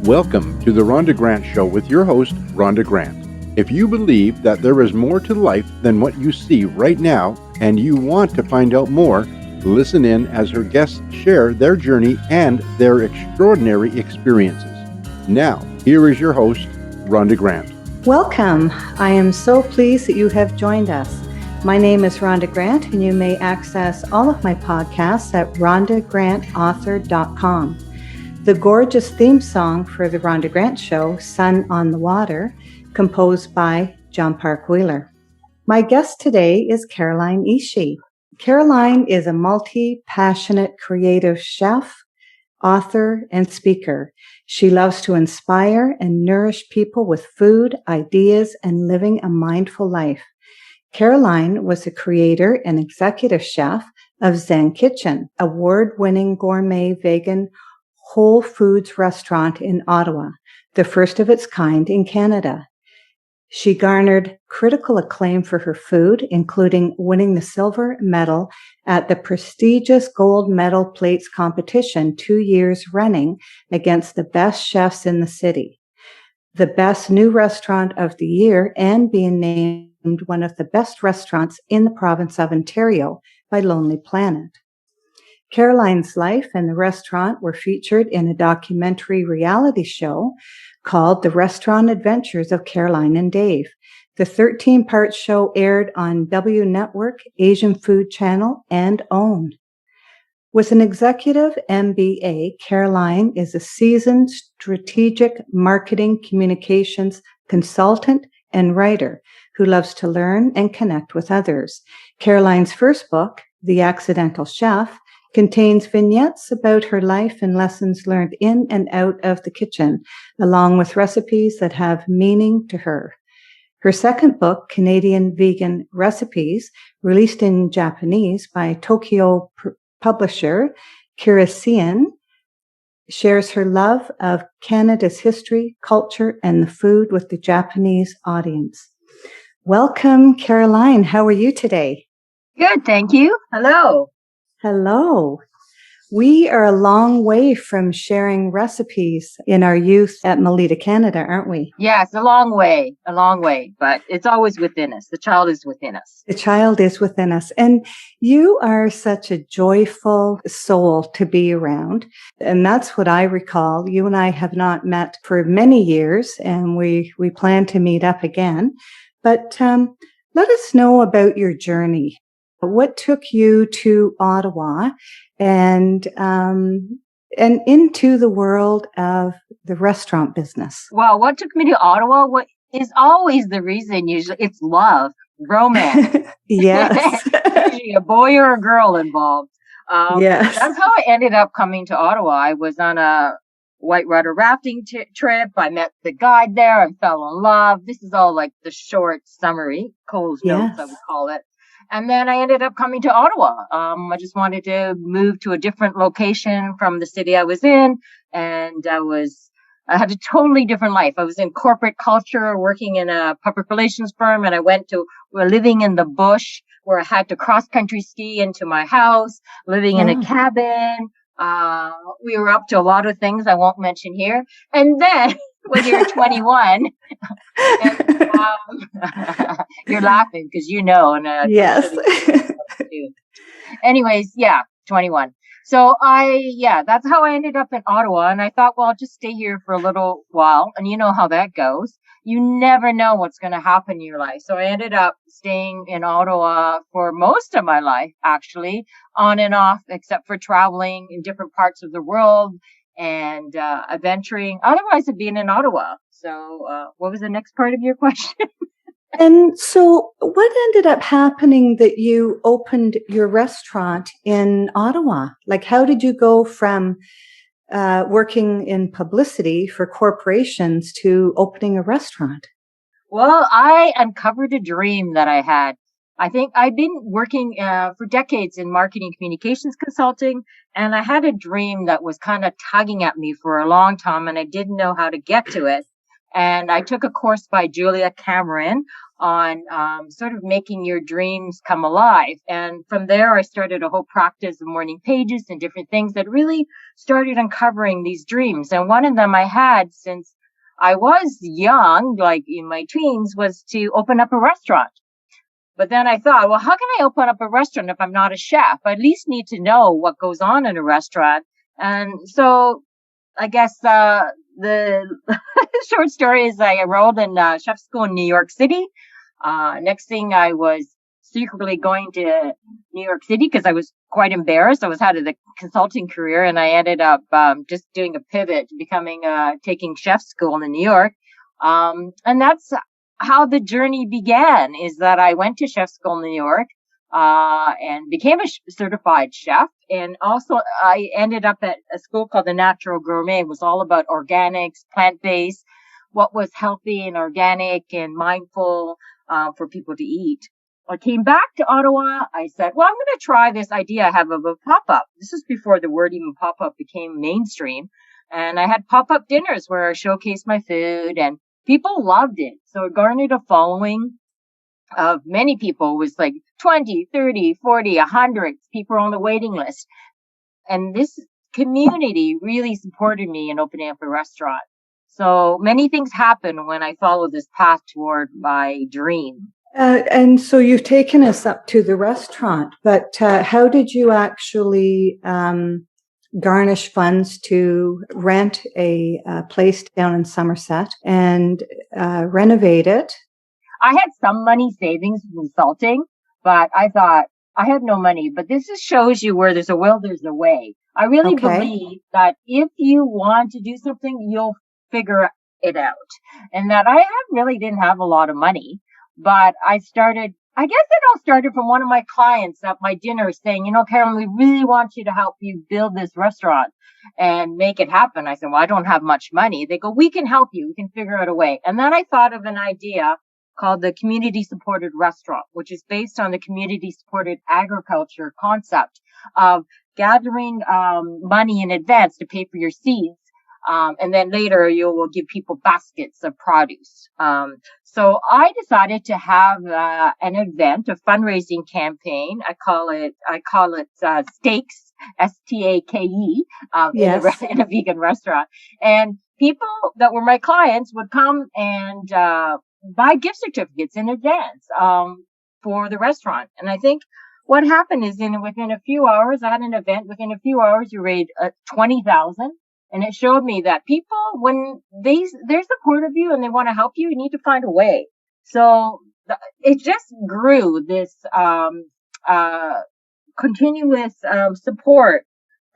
Welcome to the Rhonda Grant Show with your host, Rhonda Grant. If you believe that there is more to life than what you see right now, and you want to find out more, listen in as her guests share their journey and their extraordinary experiences. Now, here is your host, Rhonda Grant. Welcome. I am so pleased that you have joined us. My name is Rhonda Grant, and you may access all of my podcasts at rhondagrantauthor.com. The gorgeous theme song for the Rhonda Grant Show, Sun on the Water, composed by John Park Wheeler. My guest today is Caroline Ishii. Caroline is a multi-passionate creative chef, author, and speaker. She loves to inspire and nourish people with food, ideas, and living a mindful life. Caroline was the creator and executive chef of ZenKitchen, award-winning gourmet vegan whole foods restaurant in Ottawa, the first of its kind in Canada. She garnered critical acclaim for her food, including winning the silver medal at the prestigious gold medal plates competition 2 years running against the best chefs in the city, the best new restaurant of the year, and being named one of the best restaurants in the province of Ontario by Lonely Planet. Caroline's life and the restaurant were featured in a documentary reality show called The Restaurant Adventures of Caroline and Dave. The 13-part show aired on W Network, Asian Food Channel, and OWN. With an executive MBA, Caroline is a seasoned strategic marketing communications consultant and writer who loves to learn and connect with others. Caroline's first book, The Accidental Chef, contains vignettes about her life and lessons learned in and out of the kitchen, along with recipes that have meaning to her. Her second book, Canadian Vegan Recipes, released in Japanese by Tokyo publisher Kirisian, shares her love of Canada's history, culture, and the food with the Japanese audience. Welcome, Caroline. How are you today? Good, thank you. Hello. Hello. We are a long way from sharing recipes in our youth at Melita, Canada, aren't we? Yes, a long way, but it's always within us. The child is within us. The child is within us. And you are such a joyful soul to be around. And that's what I recall. You and I have not met for many years, and we plan to meet up again. But let us know about your journey. What took you to Ottawa and into the world of the restaurant business? Well, what took me to Ottawa? What is always the reason? Usually, it's love, romance. Yes, Usually a boy or a girl involved. Yes, that's how I ended up coming to Ottawa. I was on a whitewater rafting trip. I met the guide there. I fell in love. This is all like the short summary, Cole's notes, I would call it. And then I ended up coming to Ottawa. I just wanted to move to a different location from the city I was in. And I had a totally different life. I was in corporate culture, working in a public relations firm. And I went to living in the bush where I had to cross-country ski into my house, living in a cabin. We were up to a lot of things I won't mention here. And then when you're 21, and, you're laughing because you know. And yes. Anyways, 21. So that's how I ended up in Ottawa. And I thought, well, I'll just stay here for a little while. And you know how that goes. You never know what's going to happen in your life. So I ended up staying in Ottawa for most of my life, actually, on and off, except for traveling in different parts of the world and adventuring. Otherwise, I'd been in Ottawa. So what was the next part of your question? And so what ended up happening that you opened your restaurant in Ottawa? Like, how did you go from working in publicity for corporations to opening a restaurant? Well, I uncovered a dream that I had. I think I've been working for decades in marketing communications consulting, and I had a dream that was kind of tugging at me for a long time, and I didn't know how to get to it. And I took a course by Julia Cameron on sort of making your dreams come alive. And from there, I started a whole practice of morning pages and different things that really started uncovering these dreams. And one of them I had since I was young, like in my teens, was to open up a restaurant. But then I thought, well, how can I open up a restaurant if I'm not a chef? I at least need to know what goes on in a restaurant. And so I guess the short story is I enrolled in chef school in New York City. Next thing, I was secretly going to New York City because I was quite embarrassed. I was out of the consulting career, and I ended up just doing a pivot to becoming taking chef school in New York. And that's how the journey began, is that I went to chef school in New York and became a certified chef. And also I ended up at a school called the Natural Gourmet. It was all about organics, plant-based, what was healthy and organic and mindful for people to eat. I came back to Ottawa. I said, well, I'm going to try this idea I have of a pop-up. This was before the word even pop-up became mainstream. And I had pop-up dinners where I showcased my food, and people loved it. So it garnered a following of many people. It was like 20, 30, 40, 100 people on the waiting list. And this community really supported me in opening up a restaurant. So many things happen when I follow this path toward my dream. And so you've taken us up to the restaurant, but how did you actually garnish funds to rent a place down in Somerset and renovate it? I had some money savings from consulting, but I thought I had no money. But this just shows you where there's a will, there's a way. I really believe that if you want to do something, you'll figure it out. And that I really didn't have a lot of money, but I guess it all started from one of my clients at my dinner saying, you know, Carolyn, we really want you to help you build this restaurant and make it happen. I said, well, I don't have much money. They go, we can help you. We can figure out a way. And then I thought of an idea called the community supported restaurant, which is based on the community supported agriculture concept of gathering money in advance to pay for your seeds. And then later you will give people baskets of produce. So I decided to have an event, a fundraising campaign. I call it Stakes, STAKE, in a vegan restaurant. And people that were my clients would come and buy gift certificates in advance for the restaurant. And I think what happened is within a few hours, I had an event. Within a few hours, you raised 20,000. And it showed me that people, when they're supportive of you and they want to help you, you need to find a way. So it just grew this continuous support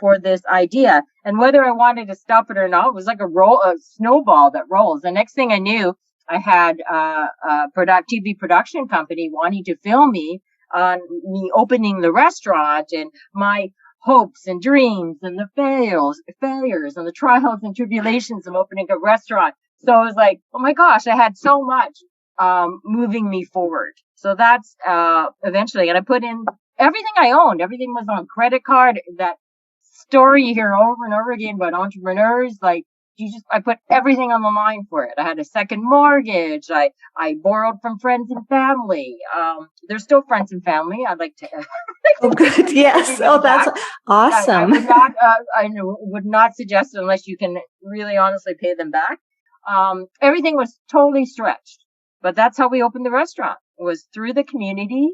for this idea. And whether I wanted to stop it or not, it was like a snowball that rolls. The next thing I knew, I had a TV production company wanting to film me on me opening the restaurant and my hopes and dreams and the failures and the trials and tribulations of opening a restaurant. So I was like, oh my gosh, I had so much moving me forward. So that's eventually, and I put in everything I owned. Everything was on credit card. That story you hear over and over again about entrepreneurs, like I put everything on the line for it. I had a second mortgage. I borrowed from friends and family. They're still friends and family. I'd like to. Oh, good. Yes. Oh, that's awesome. I would not suggest it unless you can really honestly pay them back. Everything was totally stretched, but that's how we opened the restaurant. It was through the community,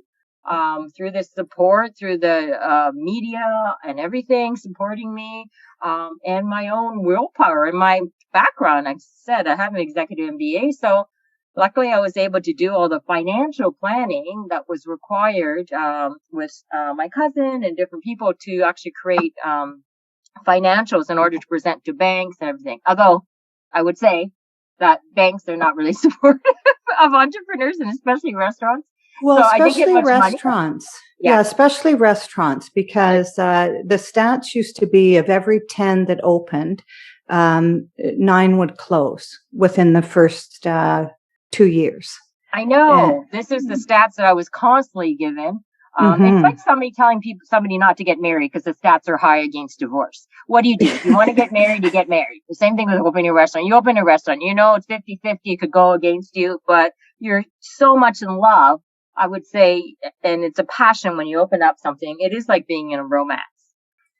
through the support, through the media and everything supporting me, and my own willpower and my background. Like I said, I have an executive MBA, so luckily I was able to do all the financial planning that was required with my cousin and different people to actually create financials in order to present to banks and everything. Although I would say that banks are not really supportive of entrepreneurs and especially restaurants. Well, so especially restaurants. Yeah, especially restaurants, because the stats used to be of every 10 that opened, 9 would close within the first 2 years. I know. This is the stats that I was constantly given. It's like somebody telling somebody not to get married because the stats are high against divorce. What do? If you want to get married, you get married. The same thing with opening a restaurant. You open a restaurant, you know it's 50-50. It could go against you, but you're so much in love, I would say, and it's a passion when you open up something. It is like being in a romance,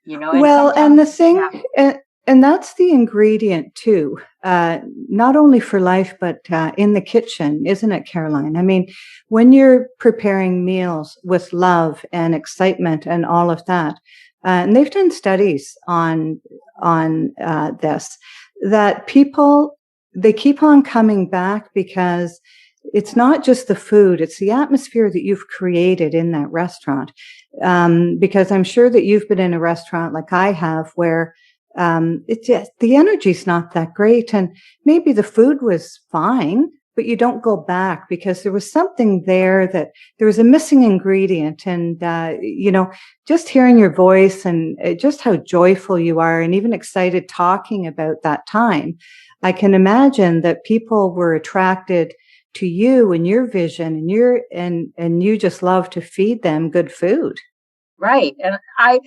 And Well, sometimes, and the thing, and that's the ingredient too, not only for life, but in the kitchen, isn't it, Caroline? I mean, when you're preparing meals with love and excitement and all of that, and they've done studies on this, that people, they keep on coming back because it's not just the food, it's the atmosphere that you've created in that restaurant. Because I'm sure that you've been in a restaurant like I have where it's just, the energy's not that great, and maybe the food was fine, but you don't go back because there was something there, that there was a missing ingredient. And just hearing your voice and just how joyful you are, and even excited talking about that time, I can imagine that people were attracted to you and your vision, and you just love to feed them good food. Right. And I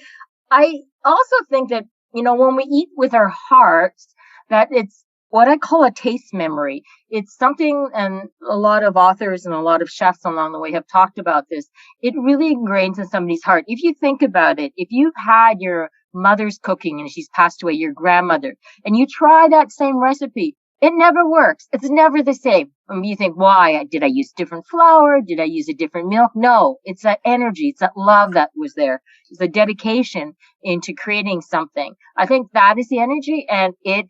also think that, when we eat with our hearts, that it's what I call a taste memory. It's something, and a lot of authors and a lot of chefs along the way have talked about this. It really ingrains in somebody's heart. If you think about it, if you've had your mother's cooking and she's passed away, your grandmother, and you try that same recipe, it never works. It's never the same. And you think, why? Did I use different flour? Did I use a different milk? No, it's that energy. It's that love that was there. It's the dedication into creating something. I think that is the energy, and it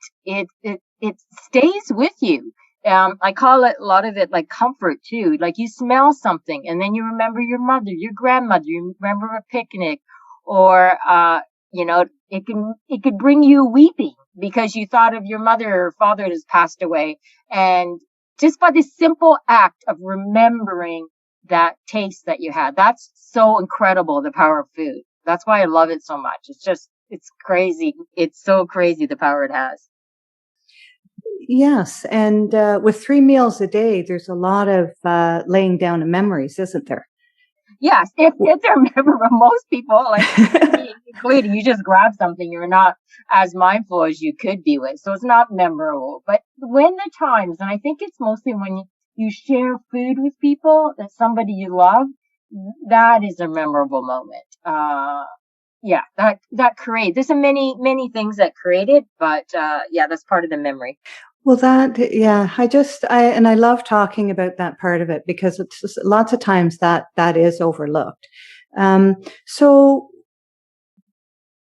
stays with you. I call it, a lot of it, like comfort too. Like you smell something and then you remember your mother, your grandmother, you remember a picnic, or, it could bring you weeping because you thought of your mother or father that has passed away. And just by this simple act of remembering that taste that you had, that's so incredible, the power of food. That's why I love it so much. It's crazy. It's so crazy, the power it has. Yes. And with 3 meals a day, there's a lot of laying down of memories, isn't there? Yes, if they're memorable, most people, like me included, you just grab something, you're not as mindful as you could be with. So it's not memorable. But when the times, and I think it's mostly when you share food with people, that somebody you love, that is a memorable moment. That create. There's many things that create it, but that's part of the memory. Well, I love talking about that part of it because it's just, lots of times that is overlooked. So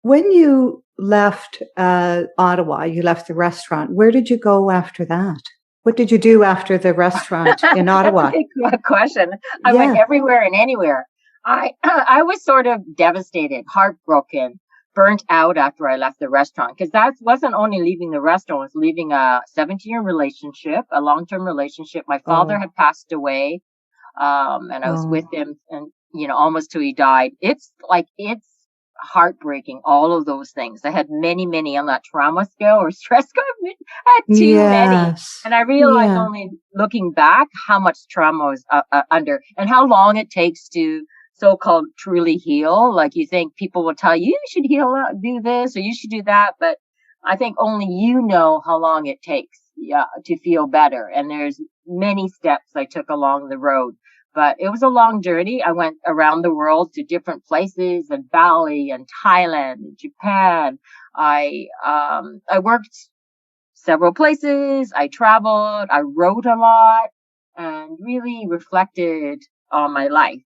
when you left Ottawa, you left the restaurant. Where did you go after that? What did you do after the restaurant in Ottawa? That's a good question. I went everywhere and anywhere. I was sort of devastated, heartbroken, burnt out after I left the restaurant, because that wasn't only leaving the restaurant, it was leaving a 17-year relationship, a long-term relationship. My father had passed away, and I was with him, and almost till he died. It's heartbreaking, all of those things. I had many on that trauma scale or stress scale. I had too many, and I realized only looking back how much trauma I was under, and how long it takes to so-called truly heal. Like, you think people will tell you, you should heal, do this, or you should do that. But I think only you know how long it takes to feel better. And there's many steps I took along the road, but it was a long journey. I went around the world to different places, in Bali and Thailand and Japan. I worked several places. I traveled, I wrote a lot, and really reflected on my life.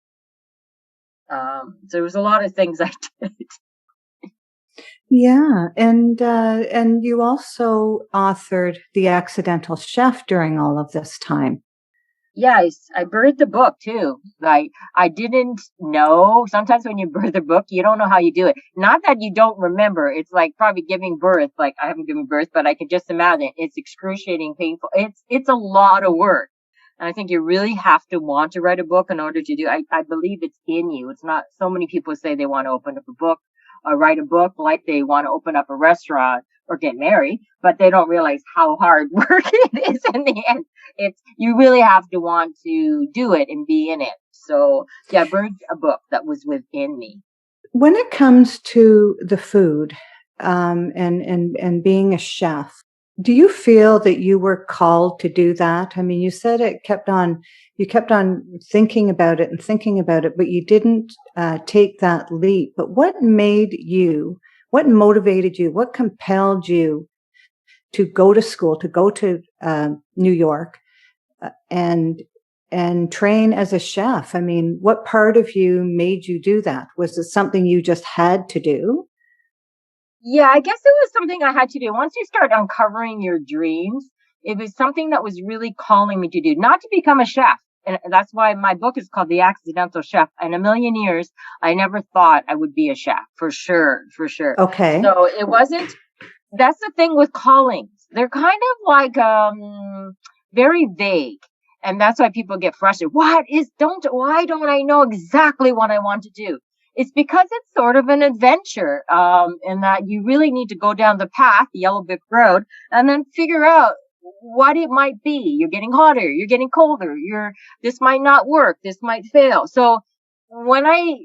So there was a lot of things I did. Yeah, and you also authored The Accidental Chef during all of this time. Yes, I birthed the book too. I didn't know. Sometimes when you birth a book, you don't know how you do it. Not that you don't remember. It's like probably giving birth. Like, I haven't given birth, but I could just imagine it's excruciating, painful. It's a lot of work. And I think you really have to want to write a book in order to do. I believe it's in you. It's not, so many people say they want to open up a book or write a book like they want to open up a restaurant or get married, but they don't realize how hard work it is in the end. You really have to want to do it and be in it. So I birthed a book that was within me. When it comes to the food, and being a chef, Do you feel that you were called to do that? I mean, you said you kept on thinking about it and thinking about it, but you didn't take that leap. But what motivated you, what compelled you to go to school, to go to New York and train as a chef? I mean, what part of you made you do that? Was it something you just had to do? Yeah, I guess it was something I had to do. Once you start uncovering your dreams, it was something that was really calling me to do, not to become a chef. And that's why my book is called The Accidental Chef. In a million years, I never thought I would be a chef, for sure, for sure. Okay. So it wasn't, that's the thing with callings. They're kind of like very vague. And that's why people get frustrated. Why don't I know exactly what I want to do? It's because it's sort of an adventure, in that you really need to go down the path, the yellow brick road, and then figure out what it might be. You're getting hotter, you're getting colder, this might not work, this might fail. So when I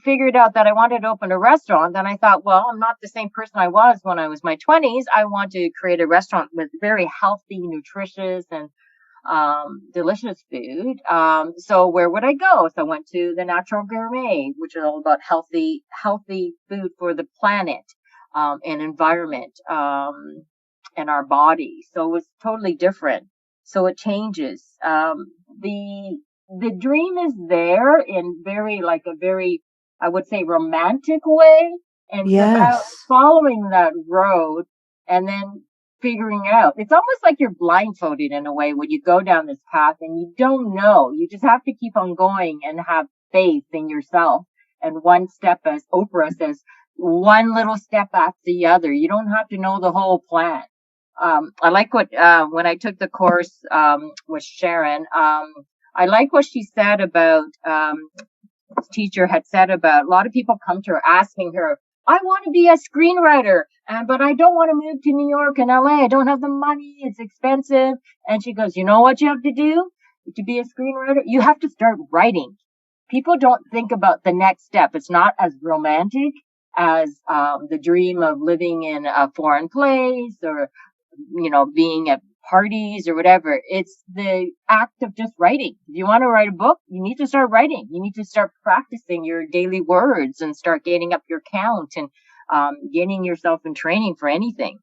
figured out that I wanted to open a restaurant, then I thought, well, I'm not the same person I was when I was in my 20s. I want to create a restaurant with very healthy, nutritious, and delicious food. So where would I go? So I went to the Natural Gourmet, which is all about healthy food for the planet, and environment, and our body. So it was totally different. So it changes. The dream is there in a very, I would say, romantic way. And it's about following that road and then figuring out. It's almost like you're blindfolded in a way when you go down this path and you don't know. You just have to keep on going and have faith in yourself. And one step, as Oprah says, one little step after the other. You don't have to know the whole plan. I like when I took the course with Sharon, I like what she said about, teacher had said about, a lot of people come to her asking her, I want to be a screenwriter, but I don't want to move to New York and LA. I don't have the money. It's expensive. And she goes, you know what you have to do to be a screenwriter? You have to start writing. People don't think about the next step. It's not as romantic as the dream of living in a foreign place or, being at parties or whatever. It's the act of just writing. If you want to write a book, you need to start writing. You need to start practicing your daily words and start gaining up your count and getting yourself in training for anything.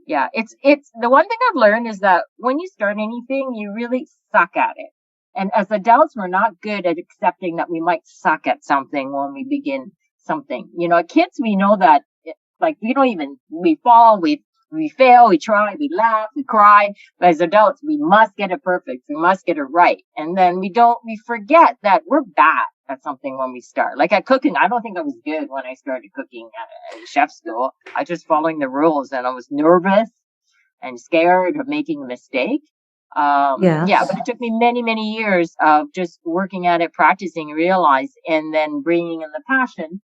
Yeah, it's the one thing I've learned is that when you start anything, you really suck at it. And as adults, we're not good at accepting that we might suck at something when we begin something. Kids, we know that, we fall, we fail, we try, we laugh, we cry. But as adults, we must get it perfect. We must get it right. And then we forget that we're bad at something when we start. Like at cooking, I don't think I was good when I started cooking at chef school. I just following the rules and I was nervous and scared of making a mistake. But it took me many, many years of just working at it, practicing, realize, and then bringing in the passion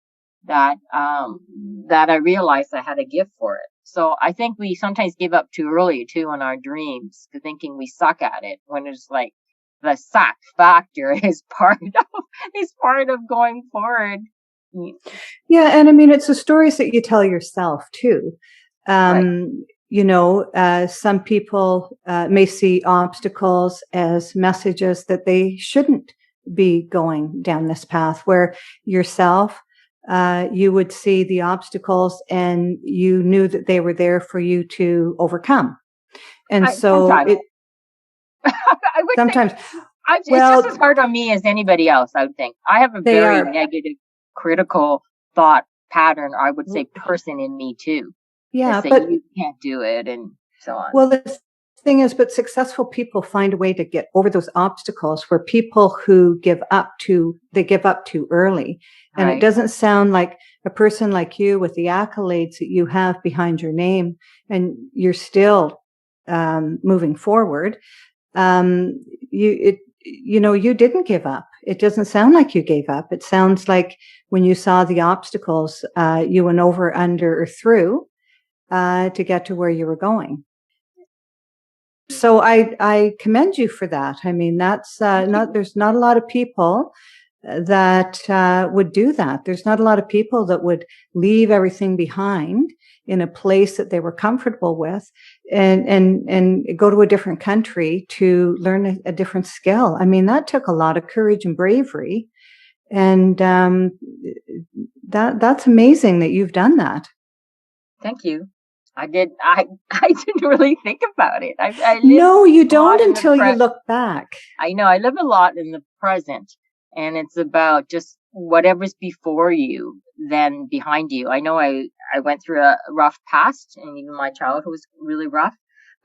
that I realized I had a gift for it. So I think we sometimes give up too early too on our dreams, to thinking we suck at it, when it's like the suck factor is part of going forward. Yeah, and I mean it's the stories that you tell yourself too. Right. Some people may see obstacles as messages that they shouldn't be going down this path, where yourself, you would see the obstacles and you knew that they were there for you to overcome. And sometimes. Sometimes. It's just as hard on me as anybody else, I would think. I have a very negative, critical thought pattern, I would say, person in me too. Yeah, but you can't do it and so on. Well, the thing is, but successful people find a way to get over those obstacles, where people who give up too early. And It doesn't sound like a person like you, with the accolades that you have behind your name, and you're still moving forward. You didn't give up. It doesn't sound like you gave up. It sounds like when you saw the obstacles, you went over, under, or through to get to where you were going. So I commend you for that. I mean, that's there's not a lot of people that would do that. There's not a lot of people that would leave everything behind in a place that they were comfortable with and go to a different country to learn a different skill. I mean, that took a lot of courage and bravery. And that's amazing that you've done that. Thank you. I didn't really think about it. No, you don't until you look back. I know. I live a lot in the present, and it's about just whatever's before you, then behind you. I know I went through a rough past, and even my childhood was really rough,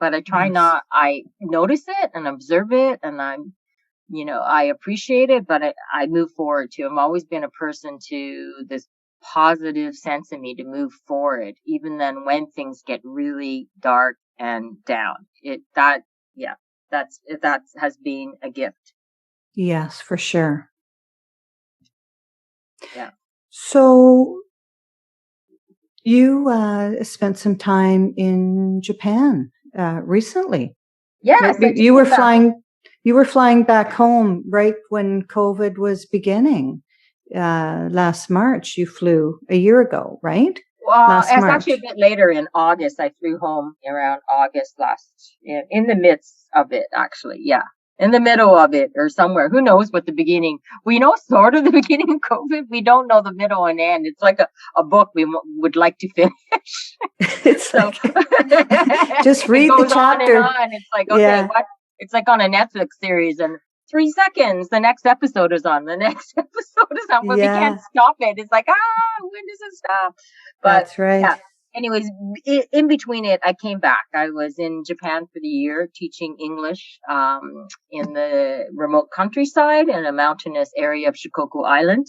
but I try not, I notice it and observe it, and I appreciate it, but I move forward too. I've always been a person to this positive sense in me to move forward, even then when things get really dark and down. That has been a gift. Yes, for sure. Yeah. So you spent some time in Japan recently. Yes, right? You were flying back home right when COVID was beginning. Last March, you flew a year ago, right? It's actually a bit later in August. I flew home around August in the midst of it, actually. Yeah. In the middle of it or somewhere. Who knows what the beginning, we know sort of the beginning of COVID. We don't know the middle and end. It's like a book we would like to finish. It's so just read the chapter. On and on. It's like, okay, what? It's like on a Netflix series and 3 seconds, the next episode is on. But we can't stop it. It's like, when does it stop? But that's right. Yeah. Anyways, in between it, I came back. I was in Japan for the year teaching English in the remote countryside in a mountainous area of Shikoku Island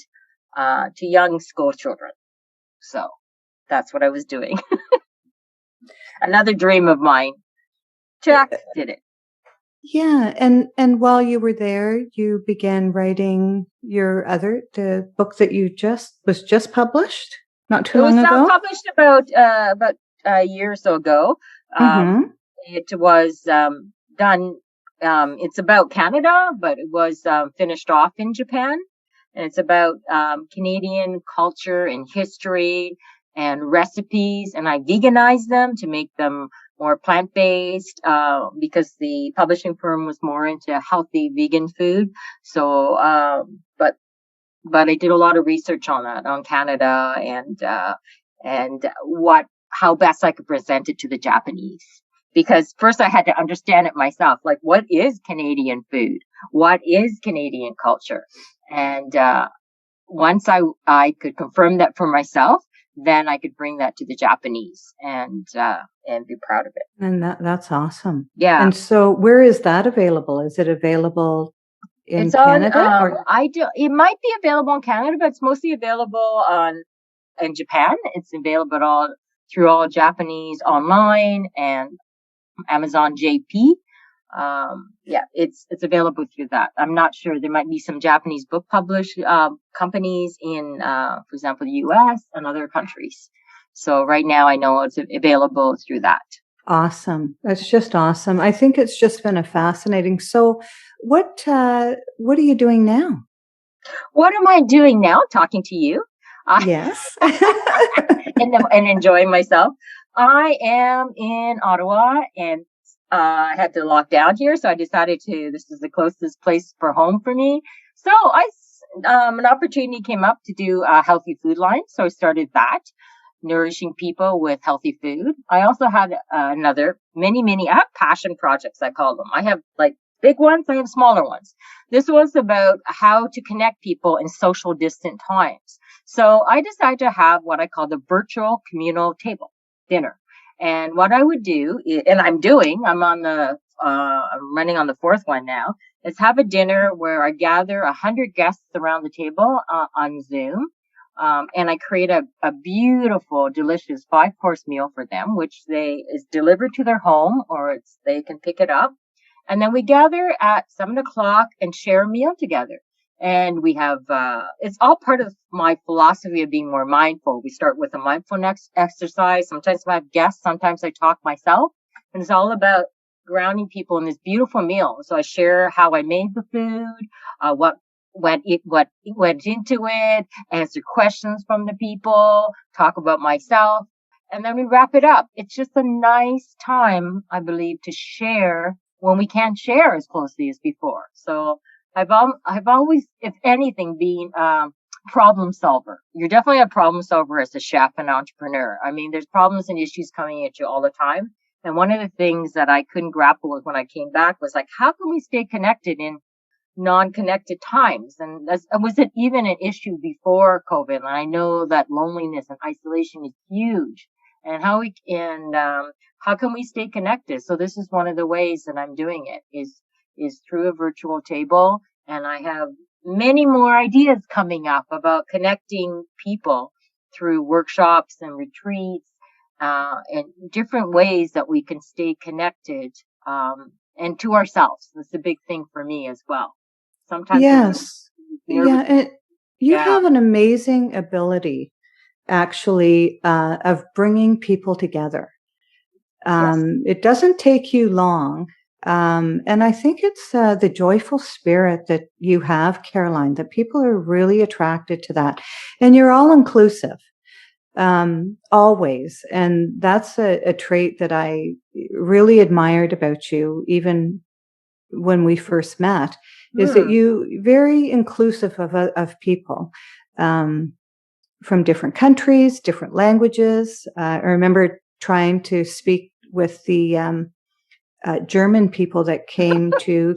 to young school children. So that's what I was doing. Another dream of mine. Jack did it. Yeah, and while you were there, you began writing the book that was just published not too long ago. It was published about a year or so ago. It was done. It's about Canada, but it was finished off in Japan, and it's about Canadian culture and history and recipes. And I veganized them to make them more plant-based, because the publishing firm was more into healthy vegan food. So, but I did a lot of research on that, on Canada and how best I could present it to the Japanese. Because first I had to understand it myself. Like, what is Canadian food? What is Canadian culture? And, once I could confirm that for myself, then I could bring that to the Japanese and be proud of it. And that's awesome. Yeah. And so where is that available? Is it available in Canada? It might be available in Canada, but it's mostly available in Japan. It's available through all Japanese online and Amazon JP. It's available through that. I'm not sure. There might be some Japanese book companies in, for example, the US and other countries. So right now I know it's available through that. Awesome. That's just awesome. I think it's just been fascinating. So what are you doing now? What am I doing now? Talking to you. Yes. and enjoying myself. I am in Ottawa and I had to lock down here, so I decided this is the closest place for home for me. So an opportunity came up to do a healthy food line. So I started that, nourishing people with healthy food. I also had many, I have passion projects, I call them. I have like big ones, I have smaller ones. This was about how to connect people in social distant times. So I decided to have what I call the virtual communal table dinner. And what I would do, and I'm running on the fourth one now, is have a dinner where I gather 100 guests around the table on Zoom. And I create a beautiful, delicious 5-course meal for them, which is delivered to their home or they can pick it up. And then we gather at 7:00 and share a meal together. And we have, it's all part of my philosophy of being more mindful. We start with a mindfulness exercise. Sometimes I have guests. Sometimes I talk myself. And it's all about grounding people in this beautiful meal. So I share how I made the food, what went into it, answer questions from the people, talk about myself. and then we wrap it up. It's just a nice time, I believe, to share when we can't share as closely as before. So I've always, if anything, been problem solver. You're definitely a problem solver as a chef and entrepreneur. I mean, there's problems and issues coming at you all the time. And one of the things that I couldn't grapple with when I came back was like, how can we stay connected in non-connected times? And was it even an issue before COVID? And I know that loneliness and isolation is huge. And how can we stay connected? So this is one of the ways that I'm doing it is through a virtual table. And I have many more ideas coming up about connecting people through workshops and retreats, and different ways that we can stay connected, and to ourselves. That's a big thing for me as well. Sometimes, yes, yeah, and you have an amazing ability, actually, of bringing people together. It doesn't take you long. And I think it's the joyful spirit that you have, Caroline, that people are really attracted to that. And you're all inclusive, always. And that's a trait that I really admired about you, even when we first met, is that you very inclusive of people, from different countries, different languages. I remember trying to speak with the German people that came to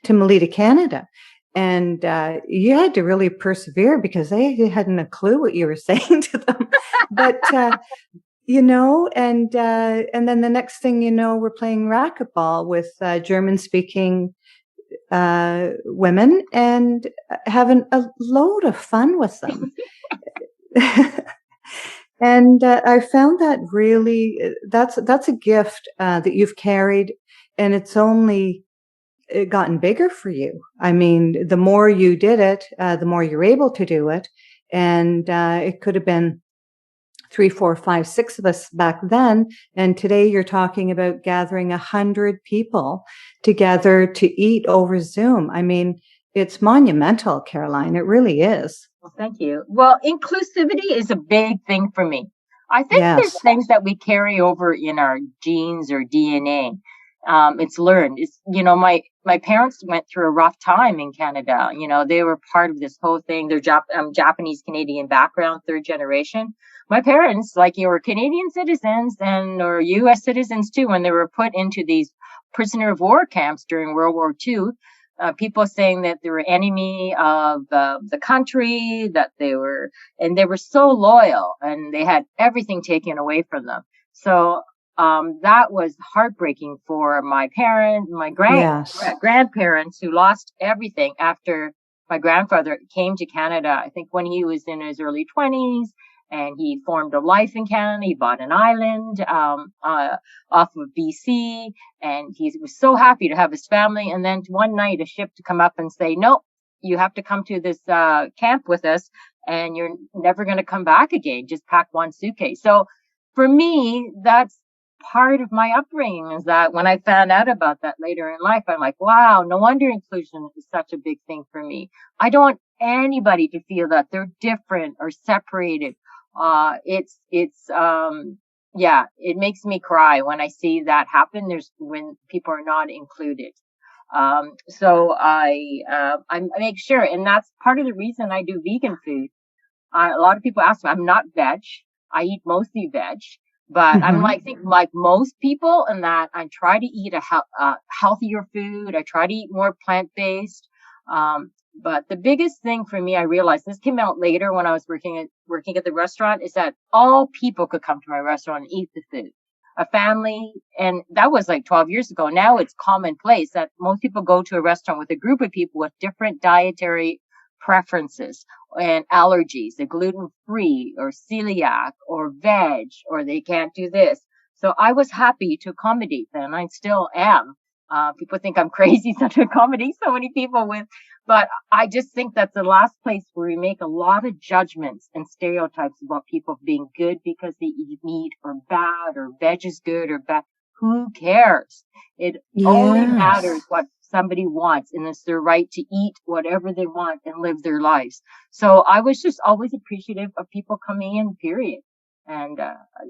Melita, Canada. And you had to really persevere because they hadn't a clue what you were saying to them. But, and then the next thing you know, we're playing racquetball with German-speaking women and having a load of fun with them. And I found that really, that's a gift that you've carried, and it's only gotten bigger for you. I mean, the more you did it, the more you're able to do it. And it could have been 3, 4, 5, 6 of us back then. And today you're talking about gathering 100 people together to eat over Zoom. I mean, it's monumental, Caroline. It really is. Well, thank you. Well, inclusivity is a big thing for me. I think there's things that we carry over in our genes or DNA. It's learned. It's, my parents went through a rough time in Canada. They were part of this whole thing. They're Japanese Canadian background, 3rd generation. My parents, were Canadian citizens or U.S. citizens too, when they were put into these prisoner of war camps during World War II. People saying that they were enemy of the country, that they were so loyal, and they had everything taken away from them. So that was heartbreaking for my parents, my grandparents, who lost everything after my grandfather came to Canada, I think when he was in his early 20s. And he formed a life in Canada. He bought an island off of BC, and he was so happy to have his family. And then one night, a ship to come up and say, "No, you have to come to this camp with us, and you're never going to come back again. Just pack one suitcase." So, for me, that's part of my upbringing. Is that when I found out about that later in life, I'm like, "Wow, no wonder inclusion is such a big thing for me." I don't want anybody to feel that they're different or separated. It makes me cry when I see that happen. When people are not included. So I make sure, and that's part of the reason I do vegan food. A lot of people ask me, I'm not veg. I eat mostly veg, but I'm like most people in that I try to eat a healthier food. I try to eat more plant-based. But the biggest thing for me, I realized this came out later when I was working at the restaurant, is that all people could come to my restaurant and eat the food. A family, and that was like 12 years ago. Now it's commonplace that most people go to a restaurant with a group of people with different dietary preferences and allergies. They're gluten-free or celiac or veg, or they can't do this. So I was happy to accommodate them. I still am. People think I'm crazy to accommodate so many people but I just think that's the last place where we make a lot of judgments and stereotypes about people being good because they eat meat, or bad, or veg is good or bad. Who cares? It only matters what somebody wants, and it's their right to eat whatever they want and live their lives. So I was just always appreciative of people coming in, period. And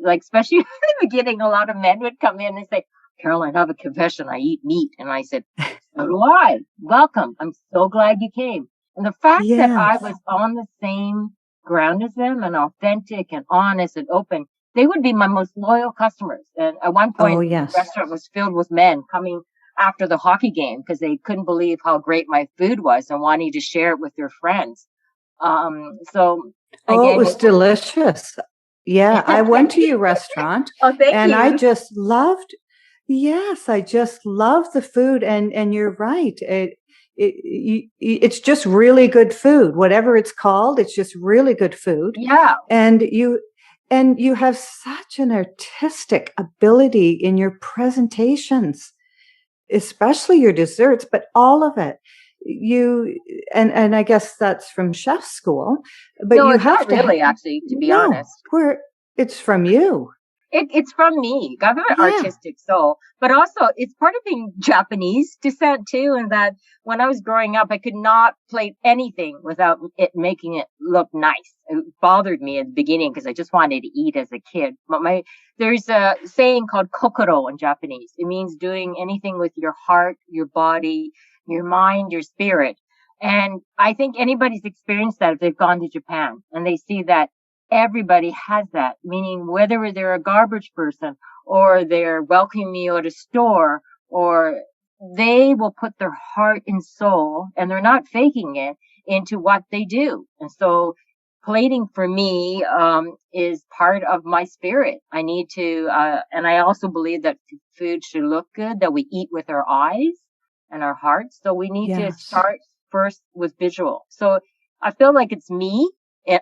like, especially in the beginning, a lot of men would come in and say, Caroline, I have a confession. I eat meat. And I said, so do I. Welcome. I'm so glad you came. And the fact that I was on the same ground as them and authentic and honest and open, they would be my most loyal customers. And at one point, the restaurant was filled with men coming after the hockey game because they couldn't believe how great my food was and wanting to share it with their friends. So again, it was delicious. Yeah, I went to your restaurant thank and you. I just loved. Yes, I just love the food, and you're right. It's just really good food. Whatever it's called, it's just really good food. Yeah, and you have such an artistic ability in your presentations, especially your desserts, but all of it. And I guess that's from chef school, but no, you it's have not to really, actually, to be honest. It's from you. It's from me. I have an artistic soul, but also it's part of being Japanese descent too. And that when I was growing up, I could not plate anything without it making it look nice. It bothered me at the beginning because I just wanted to eat as a kid. But there's a saying called kokoro in Japanese. It means doing anything with your heart, your body, your mind, your spirit. And I think anybody's experienced that if they've gone to Japan and they see that everybody has that, meaning whether they're a garbage person or they're welcoming you at a store, or they will put their heart and soul, and they're not faking it, into what they do. And so plating for me is part of my spirit. I need to, and I also believe that food should look good, that we eat with our eyes and our hearts. So we need to start first with visual. So I feel like it's me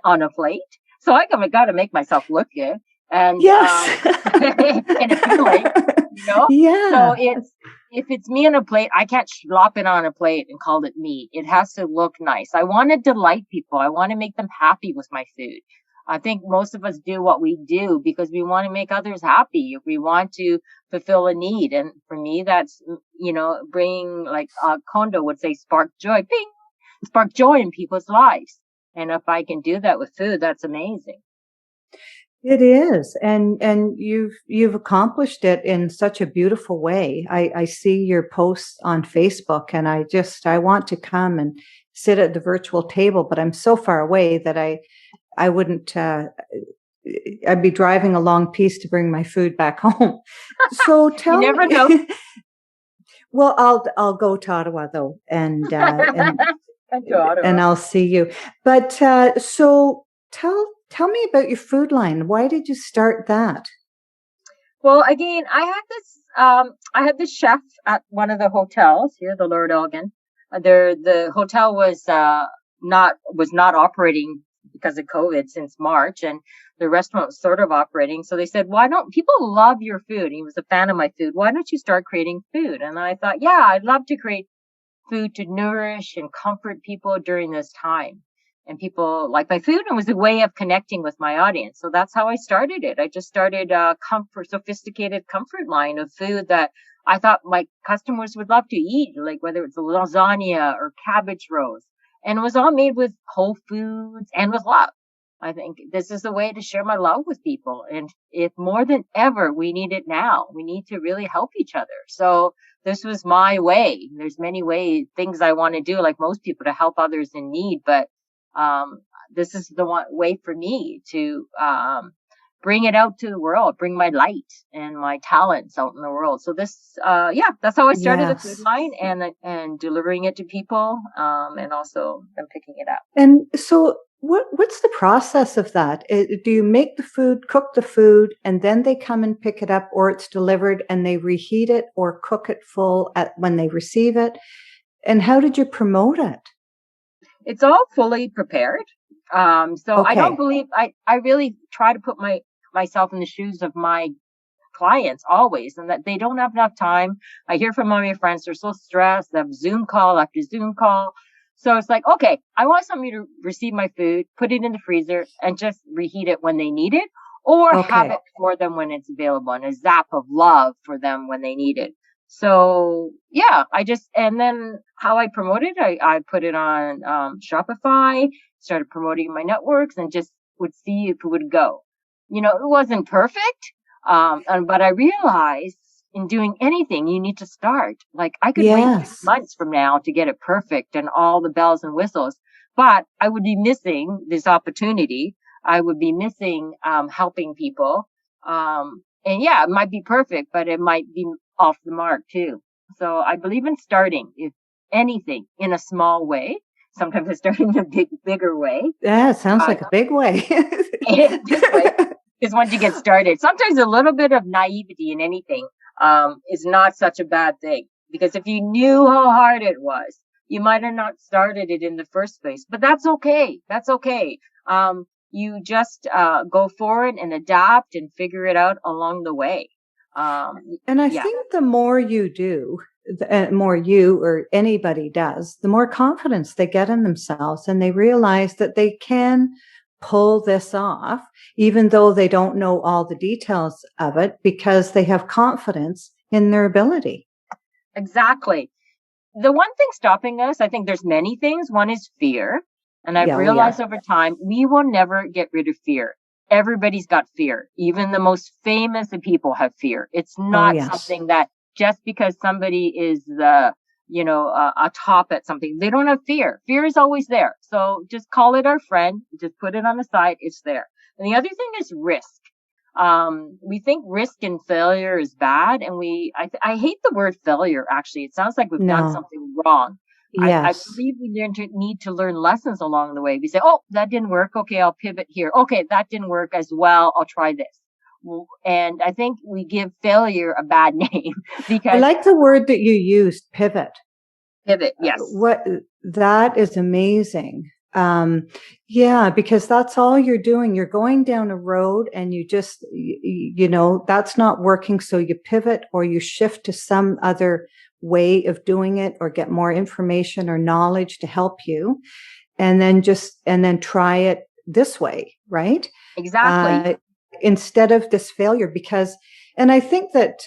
on a plate. So I got to make myself look good, and and appealing, you know. Yeah. So if it's me on a plate, I can't slop it on a plate and call it me. It has to look nice. I want to delight people. I want to make them happy with my food. I think most of us do what we do because we want to make others happy. We want to fulfill a need, and for me, that's bringing, like Kondo would say, spark joy, ping, spark joy in people's lives. And if I can do that with food, that's amazing. It is. And you've accomplished it in such a beautiful way. I see your posts on Facebook, and I want to come and sit at the virtual table, but I'm so far away that I wouldn't, I'd be driving a long piece to bring my food back home. So tell me. You never know. Well, I'll go to Ottawa though, and and I'll see you. But so tell me about your food line. Why did you start that? Well, again, I had this chef at one of the hotels here, the Lord Elgin. The hotel was not operating because of COVID since March, and the restaurant was sort of operating. So they said, why don't people love your food? He was a fan of my food. Why don't you start creating food? And I thought, yeah, I'd love to create food to nourish and comfort people during this time. And people like my food, and it was a way of connecting with my audience. So that's how I started it. I just started a sophisticated comfort line of food that I thought my customers would love to eat, like whether it's a lasagna or cabbage roast. And it was all made with whole foods and with love. I think this is the way to share my love with people. And if more than ever, we need it now. We need to really help each other. So this was my way. There's many ways, things I want to do, like most people, to help others in need. But this is the one way for me to bring it out to the world, bring my light and my talents out in the world. So this, that's how I started the food line, and delivering it to people, and also them picking it up. And so what's the process of that? Do you make the food, cook the food, and then they come and pick it up, or it's delivered and they reheat it or cook it full when they receive it? And how did you promote it? It's all fully prepared. So I don't believe, I really try to put myself in the shoes of my clients always, and that they don't have enough time. I hear from all my friends, they're so stressed, they have Zoom call after Zoom call. So it's like, okay, I want somebody to receive my food, put it in the freezer, and just reheat it when they need it, or have it for them when it's available, and a zap of love for them when they need it. So yeah, and then how I promote it, I put it on Shopify, started promoting my networks, and just would see if it would go. it wasn't perfect. But I realized in doing anything, you need to start. Like I could wait 6 months from now to get it perfect and all the bells and whistles, but I would be missing this opportunity. I would be missing helping people. And yeah, it might be perfect, but it might be off the mark too. So I believe in starting, if anything, in a small way. Sometimes I start in a bigger way. Yeah, it sounds like a big way. Big way. Because once you get started, sometimes a little bit of naivety in anything is not such a bad thing. Because if you knew how hard it was, you might have not started it in the first place. But that's okay. That's okay. You just go forward and adapt and figure it out along the way. And I think the more you do, the more you or anybody does, the more confidence they get in themselves, and they realize that they can pull this off, even though they don't know all the details of it, because they have confidence in their ability. Exactly. The one thing stopping us, I think there's many things. One is fear. And I've realized over time, we will never get rid of fear. Everybody's got fear. Even the most famous of people have fear. It's not something that just because somebody is a top at something, they don't have fear. Fear is always there. So just call it our friend. Just put it on the side. It's there. And the other thing is risk. We think risk and failure is bad. And I hate the word failure, actually. It sounds like we've done something wrong. I believe we need to learn lessons along the way. We say, oh, that didn't work. Okay, I'll pivot here. Okay, that didn't work as well. I'll try this. And I think we give failure a bad name because I like the word that you used, pivot. Pivot, yes. That is amazing. Because that's all you're doing. You're going down a road and you just, that's not working. So you pivot or you shift to some other way of doing it or get more information or knowledge to help you. And then try it this way, right? Exactly. Instead of this failure, and I think that,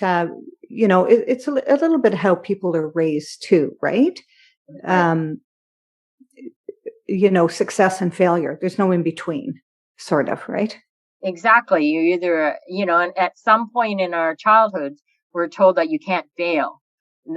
it's a little bit how people are raised too, right? Success and failure. There's no in between, sort of, right? Exactly. You either, and at some point in our childhood, we're told that you can't fail.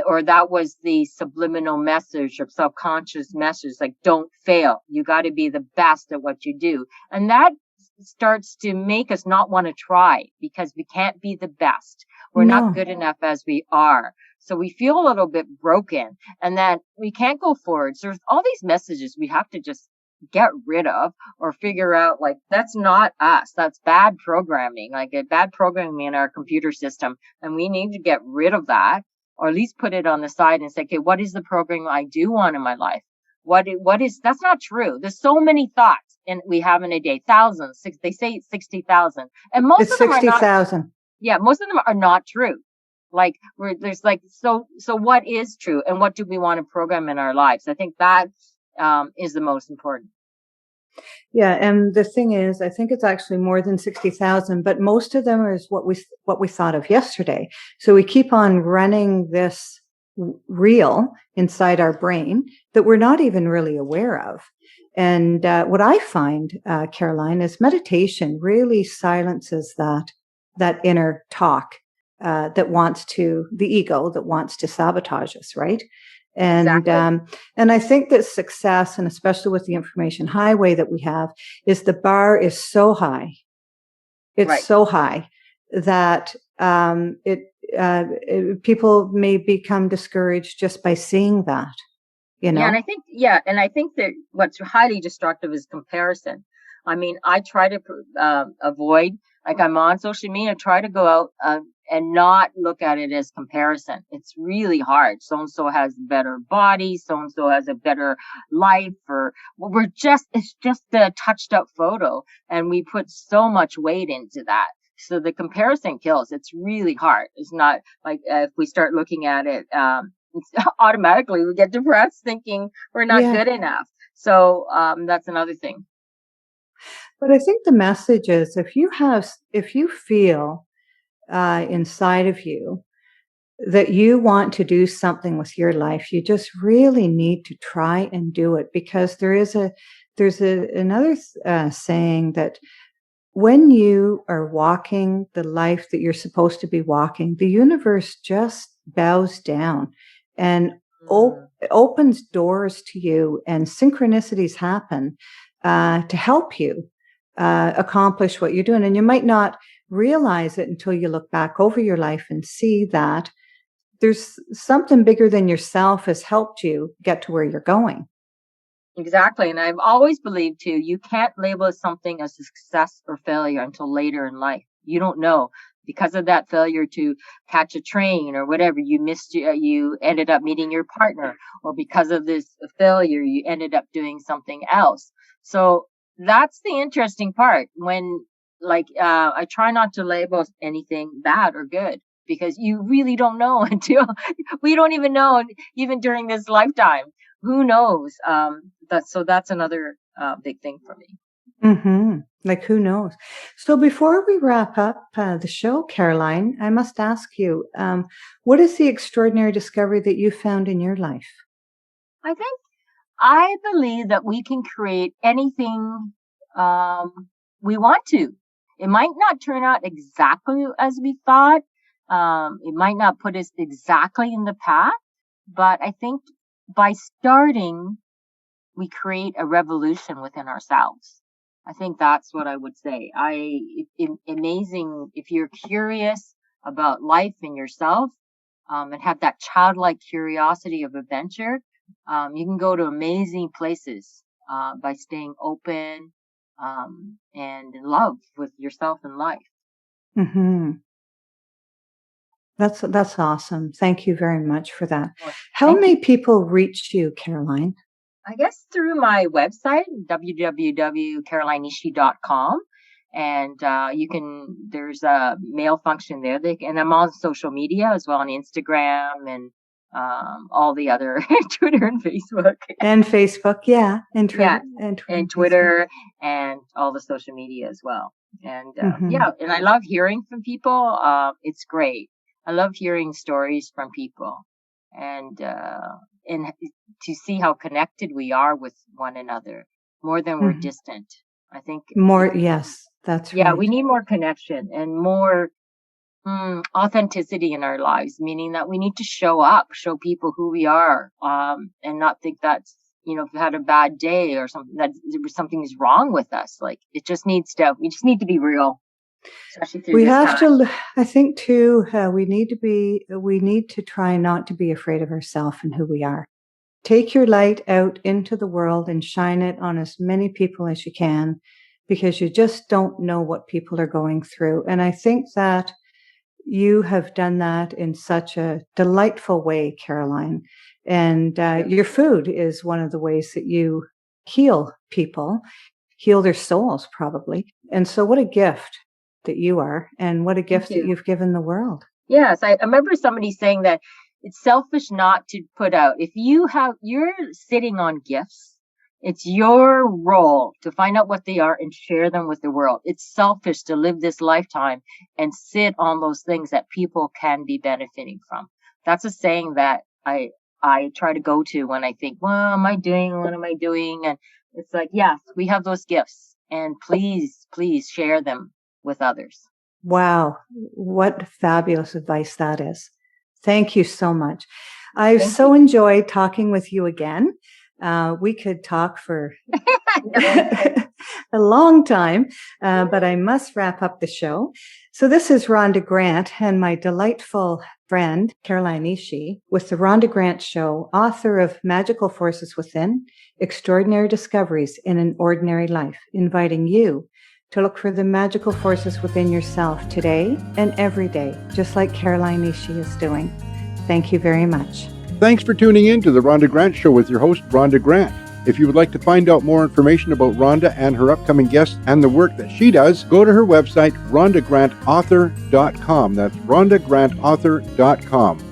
Or that was the subliminal message or subconscious message, like, don't fail. You got to be the best at what you do. And that starts to make us not want to try because we can't be the best. We're not good enough as we are. So we feel a little bit broken and that we can't go forward. So there's all these messages we have to just get rid of or figure out, like, that's not us. That's bad programming, like a bad programming in our computer system. And we need to get rid of that, or at least put it on the side and say, okay, what is the program I do want in my life? What is, that's not true. There's so many thoughts we have in a day, thousands, they say 60,000. And most of them are not 60,000. Yeah, most of them are not true. Like so what is true and what do we want to program in our lives? I think that is the most important. Yeah, and the thing is, I think it's actually more than 60,000, but most of them is what we thought of yesterday. So we keep on running this reel inside our brain that we're not even really aware of. And what I find, Caroline, is meditation really silences that inner talk the ego that wants to sabotage us, right? And, exactly. And I think that success, and especially with the information highway that we have, is the bar is so high. It's so high that, people may become discouraged just by seeing that, Yeah. And I think that what's highly destructive is comparison. I mean, I try to avoid, like, I'm on social media, I try to go out, and not look at it as comparison. It's really hard. So-and-so has a better body. So-and-so has a better life, or it's just a touched up photo. And we put so much weight into that. So the comparison kills. It's really hard. It's not like if we start looking at it, automatically we get depressed thinking we're not good enough. So that's another thing. But I think the message is, if you feel inside of you that you want to do something with your life, you just really need to try and do it, because there's another saying that when you are walking the life that you're supposed to be walking, the universe just bows down and opens doors to you, and synchronicities happen to help you accomplish what you're doing. And you might not realize it until you look back over your life and see that there's something bigger than yourself has helped you get to where you're going. Exactly. And I've always believed too, you can't label something as a success or failure until later in life. You don't know. Because of that failure to catch a train or whatever, you ended up meeting your partner, or because of this failure, you ended up doing something else. So that's the interesting part when, I try not to label anything bad or good, because you really don't know until we don't even know, even during this lifetime. Who knows? That's another big thing for me. Mm-hmm. Like, who knows? So before we wrap up the show, Caroline, I must ask you, what is the extraordinary discovery that you found in your life? I believe that we can create anything we want to. It might not turn out exactly as we thought. It might not put us exactly in the path, but I think by starting, we create a revolution within ourselves. I think that's what I would say. Amazing if you're curious about life and yourself, and have that childlike curiosity of adventure. You can go to amazing places by staying open and in love with yourself and life. Mm-hmm. That's awesome. Thank you very much for that. How may people reach you, Caroline? I guess through my website, www.carolineishi.com. And there's a mail function there. And I'm on social media as well, on Instagram and all the other Twitter and Facebook. And Facebook, yeah. And Twitter. Yeah, and Twitter and all the social media as well. And and I love hearing from people. It's great. I love hearing stories from people. And to see how connected we are with one another, more than we're distant. I think more. Yes, that's right. Yeah, we need more connection and more authenticity in our lives, meaning that we need to show people who we are, and not think that's, if we had a bad day or something, that something is wrong with us. Like, we just need to be real. We have to, I think too, we need to try not to be afraid of ourselves and who we are. Take your light out into the world and shine it on as many people as you can, because you just don't know what people are going through. And I think that you have done that in such a delightful way, Caroline. And your food is one of the ways that you heal people, heal their souls probably. And so what a gift that you are, and what a gift that you've given the world. Yes, I remember somebody saying that it's selfish not to put out. If you're sitting on gifts, it's your role to find out what they are and share them with the world. It's selfish to live this lifetime and sit on those things that people can be benefiting from. That's a saying that I try to go to when I think, what am I doing? And it's like, yes, we have those gifts, and please share them with others. Wow. What fabulous advice that is. Thank you so much. I've so enjoyed talking with you again. We could talk for a long time, but I must wrap up the show. So this is Rhonda Grant and my delightful friend, Caroline Ishii, with the Rhonda Grant Show, author of Magical Forces Within, Extraordinary Discoveries in an Ordinary Life, inviting you to look for the magical forces within yourself today and every day, just like Caroline Ishii is doing. Thank you very much. Thanks for tuning in to the Rhonda Grant Show with your host, Rhonda Grant. If you would like to find out more information about Rhonda and her upcoming guests and the work that she does, go to her website, rhondagrantauthor.com. That's rhondagrantauthor.com.